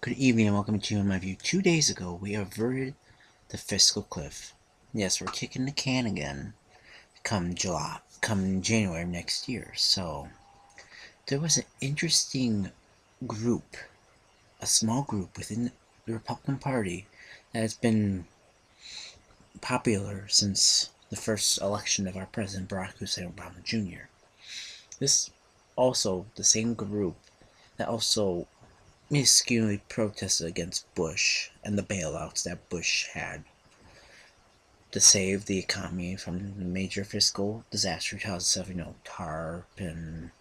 Good evening and welcome to my view. 2 days ago, we averted the fiscal cliff. Yes, we're kicking the can again come January of next year. So, there was an interesting group, a small group within the Republican Party that has been popular since the first election of our President Barack Hussein Obama Jr. This also the same group that also minusculely protested against Bush and the bailouts that Bush had to save the economy from the major fiscal disaster 2007, TARP and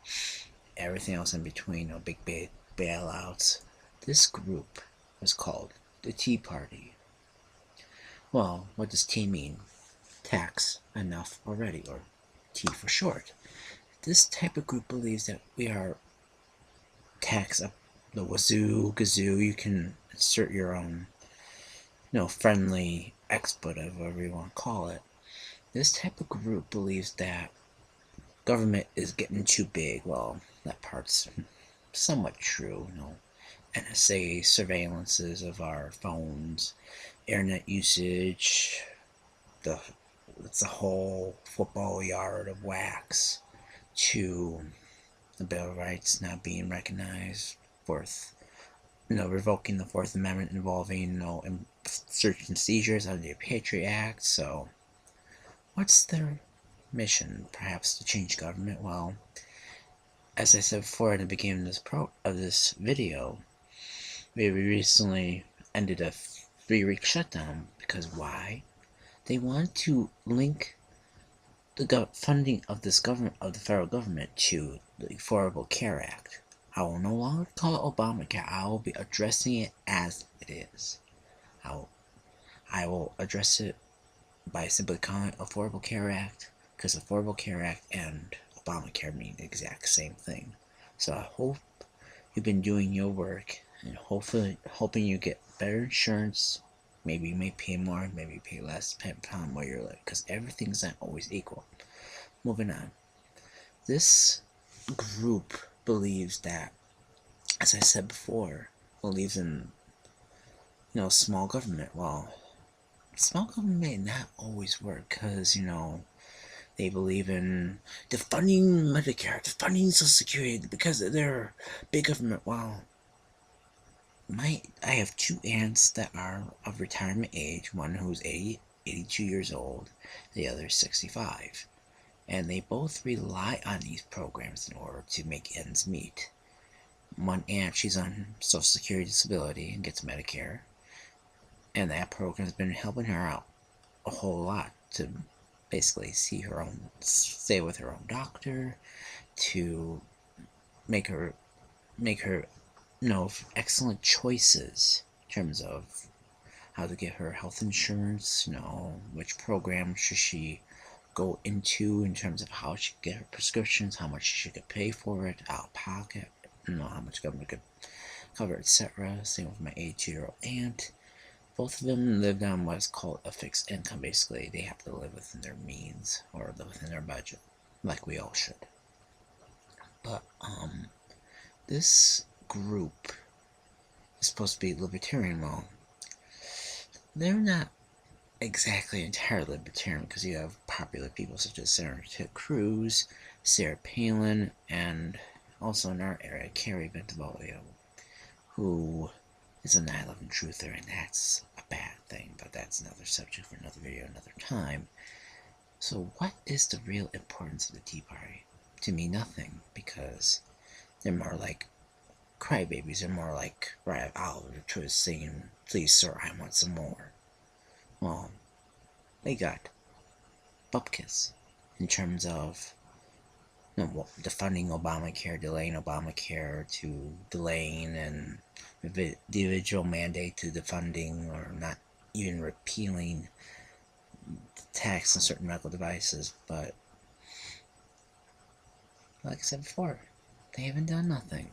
everything else in between, big bailouts. This group was called the Tea Party. Well, what does T mean? Tax enough already, or T for short. This type of group believes that we are taxed up the gazoo. You can insert your own, friendly expletive, whatever you want to call it. This type of group believes that government is getting too big. Well, that part's somewhat true. NSA surveillances of our phones, internet usage, it's a whole football yard of wax to the Bill of Rights not being recognized, revoking the Fourth Amendment involving search and seizures under the Patriot Act. So, what's their mission? Perhaps to change government? Well, as I said before at the beginning of this video, we recently ended a 3-week shutdown because why? They want to link the funding of the federal government to the Affordable Care Act. I will no longer call it Obamacare. I will be addressing it as it is. I will address it by simply calling it Affordable Care Act, because Affordable Care Act and Obamacare mean the exact same thing. So I hope you've been doing your work and hoping you get better insurance. Maybe you may pay more, maybe pay less, depending upon where you live, because everything's not always equal. Moving on. This group believes that, as I said before, believes in, small government. Well, small government may not always work because, they believe in defunding Medicare, defunding Social Security because they're big government. Well, I have 2 aunts that are of retirement age, one who's 82 years old, the other 65. And they both rely on these programs in order to make ends meet. One aunt, she's on Social Security disability and gets Medicare, and that program has been helping her out a whole lot to basically stay with her own doctor, to make her excellent choices in terms of how to get her health insurance, which program should she go into in terms of how she get her prescriptions, how much she could pay for it out of pocket, how much government could cover, etc. Same with my 82-year-old aunt. Both of them lived on what's called a fixed income. Basically, they have to live within their means or live within their budget, like we all should. But this group is supposed to be libertarian. Well, they're not exactly entirely libertarian, because you have popular people such as Senator Ted Cruz, Sarah Palin, and also in our area, Carrie Bentivolio, who is a 9/11 truther, and that's a bad thing, but that's another subject for another video, another time. So what is the real importance of the Tea Party? To me, nothing, because they're more like crybabies. They're more like Oliver Twist singing, "Please, sir, I want some more." Well, they got bupkis in terms of defunding Obamacare, delaying Obamacare, to delaying and the individual mandate to defunding, or not even repealing the tax on certain medical devices. But like I said before, they haven't done nothing.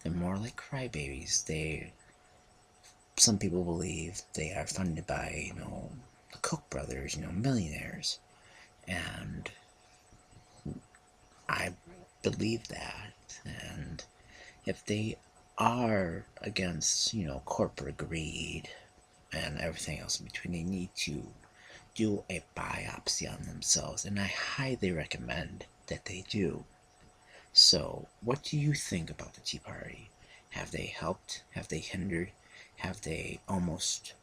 They're more like crybabies. Some people believe they are funded by, the Koch brothers, millionaires. And I believe that. And if they are against, corporate greed and everything else in between, they need to do a biopsy on themselves, and I highly recommend that they do. So, what do you think about the Tea Party? Have they helped? Have they hindered? Have they almost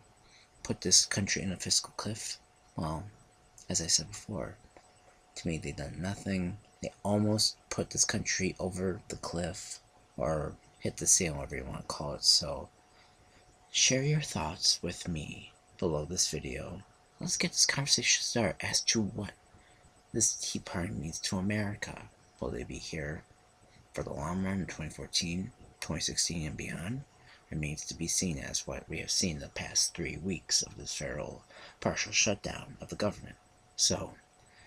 put this country in a fiscal cliff? Well, as I said before, to me, they've done nothing. They almost put this country over the cliff, or hit the ceiling, whatever you want to call it. So, share your thoughts with me below this video. Let's get this conversation started as to what this Tea Party means to America. Will they be here for the long run in 2014, 2016, and beyond? Remains to be seen, as what we have seen the past 3 weeks of this federal partial shutdown of the government. So,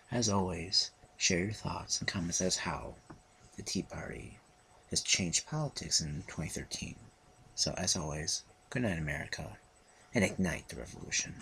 as always, share your thoughts and comments as how the Tea Party has changed politics in 2013. So, as always, good night, America, and ignite the revolution.